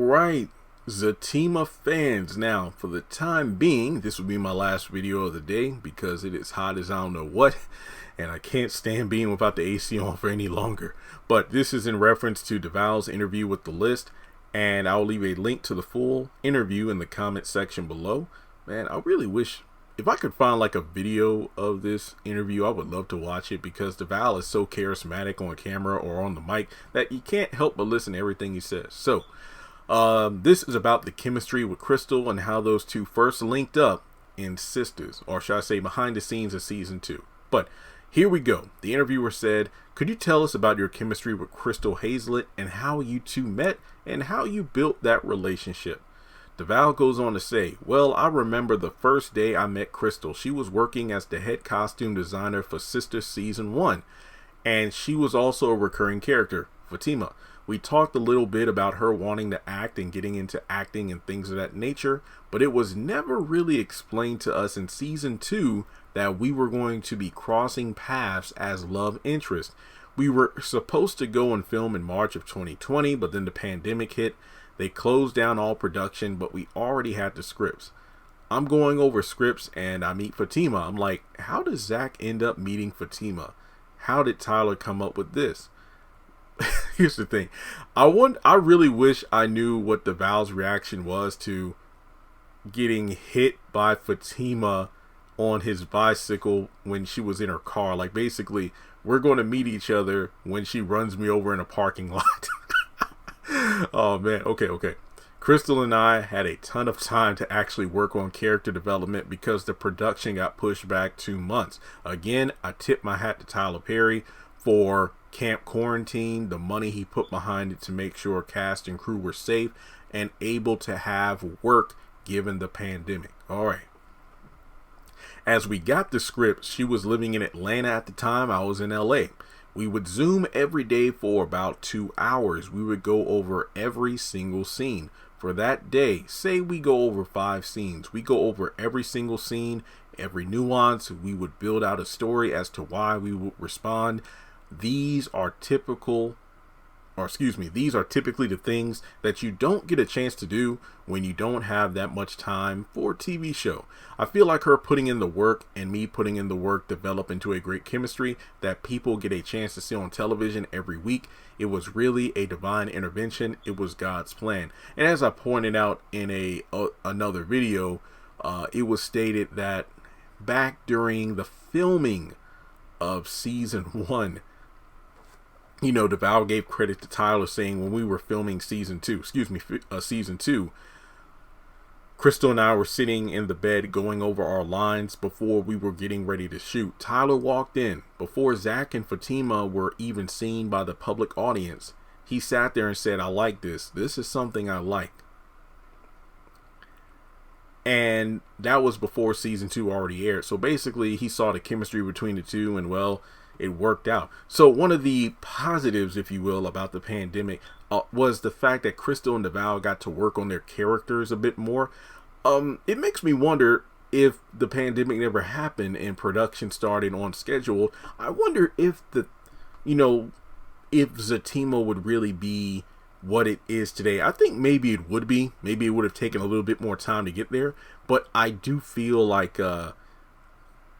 right, Zatima fans. Now, for the time being, this will be my last video of the day because it is hot as I don't know what, and I can't stand being without the AC on for any longer. But this is in reference to Devale's interview with the list, and I'll leave a link to the full interview in the comment section below. Man, I really wish if I could find like a video of this interview, I would love to watch it because Devale is so charismatic on camera or on the mic that you can't help but listen to everything he says. So this is about the chemistry with Crystal and how those two first linked up in Sistas, or should I say behind the scenes of season 2. But here we go. The interviewer said, "Could you tell us about your chemistry with Crystal Hayslett and how you two met and how you built that relationship?" Devale goes on to say, "Well, I remember the first day I met Crystal. She was working as the head costume designer for Sistas season 1, and she was also a recurring character, Zatima. We talked a little bit about her wanting to act and getting into acting and things of that nature, but it was never really explained to us in season 2 that we were going to be crossing paths as love interest. We were supposed to go and film in March of 2020, but then the pandemic hit. They closed down all production, but we already had the scripts. I'm going over scripts and I meet Zatima. I'm like, how does Zach end up meeting Zatima? How did Tyler come up with this?" Here's the thing. I really wish I knew what Devale's reaction was to getting hit by Zatima on his bicycle when she was in her car. Like, basically, we're going to meet each other when she runs me over in a parking lot. Oh man, okay. Crystal and I had a ton of time to actually work on character development because the production got pushed back 2 months. Again, I tip my hat to Tyler Perry for Camp Quarantine, the money he put behind it to make sure cast and crew were safe and able to have work given the pandemic. All right. As we got the script, she was living in Atlanta at the time. I was in LA. We would Zoom every day for about 2 hours. We would go over every single scene. For that day, say we go over 5 scenes. We go over every single scene, every nuance. We would build out a story as to why we would respond. These are typically the things that you don't get a chance to do when you don't have that much time for a TV show. I feel like her putting in the work and me putting in the work develop into a great chemistry that people get a chance to see on television every week. It was really a divine intervention. It was God's plan. And as I pointed out in another video, it was stated that back during the filming of season 1, you know, Devale gave credit to Tyler saying when we were filming season 2, Crystal and I were sitting in the bed going over our lines before we were getting ready to shoot. Tyler walked in before Zach and Zatima were even seen by the public audience. He sat there and said, "I like this. This is something I like." And that was before season 2 already aired. So basically he saw the chemistry between the two and, well, it worked out. So one of the positives, if you will, about the pandemic was the fact that Crystal and Devale got to work on their characters a bit more. It makes me wonder if the pandemic never happened and production started on schedule. I wonder if if Zatima would really be what it is today. I think maybe it would be. Maybe it would have taken a little bit more time to get there. But I do feel like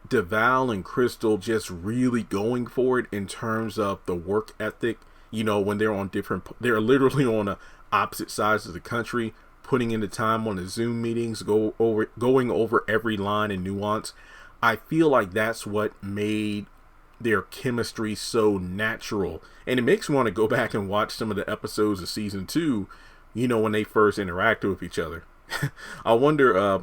Devale and Crystal just really going for it in terms of the work ethic. You know, when they're they're literally on the opposite sides of the country, putting in the time on the Zoom meetings, going over every line and nuance. I feel like that's what made their chemistry so natural. And it makes me want to go back and watch some of the episodes of season 2, you know, when they first interacted with each other. I wonder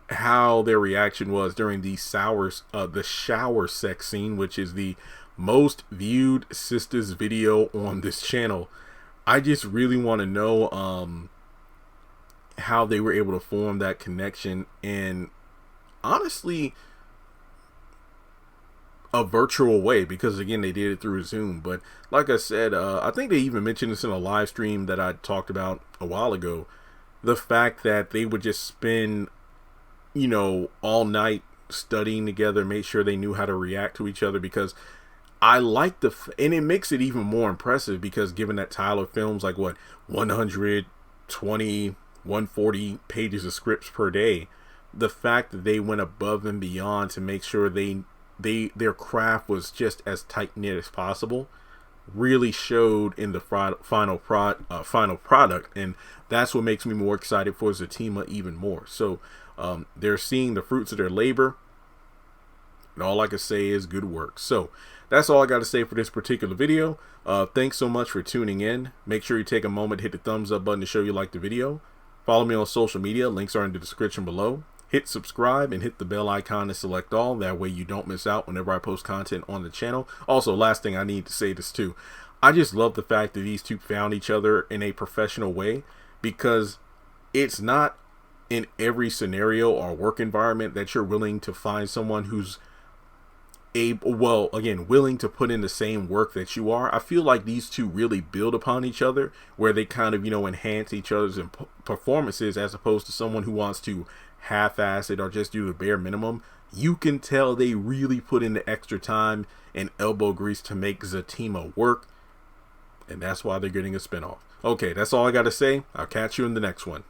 how their reaction was during the shower sex scene, which is the most viewed Sistas video on this channel. I just really want to know how they were able to form that connection, and honestly a virtual way, because again they did it through Zoom. But like I said, I think they even mentioned this in a live stream that I talked about a while ago, the fact that they would just spend, you know, all night studying together, make sure they knew how to react to each other, because I like and it makes it even more impressive because given that Tyler films like 100 20, 140 pages of scripts per day. The fact that they went above and beyond to make sure their craft was just as tight knit as possible really showed in the final product, and that's what makes me more excited for Zatima even more. So they're seeing the fruits of their labor, and all I can say is good work. So that's all I got to say for this particular video. Thanks so much for tuning in. Make sure you take a moment to hit the thumbs up button to show you like the video. Follow me on social media, links are in the description below. Hit subscribe and hit the bell icon to select all. That way you don't miss out whenever I post content on the channel. Also, last thing I need to say this too. I just love the fact that these two found each other in a professional way, because it's not in every scenario or work environment that you're willing to find someone who's willing to put in the same work that you are. I feel like these two really build upon each other, where they kind of, enhance each other's performances, as opposed to someone who wants to half-ass it or just do the bare minimum. You can tell they really put in the extra time and elbow grease to make Zatima work, and that's why they're getting a spinoff. Okay, that's all I got to say. I'll catch you in the next one.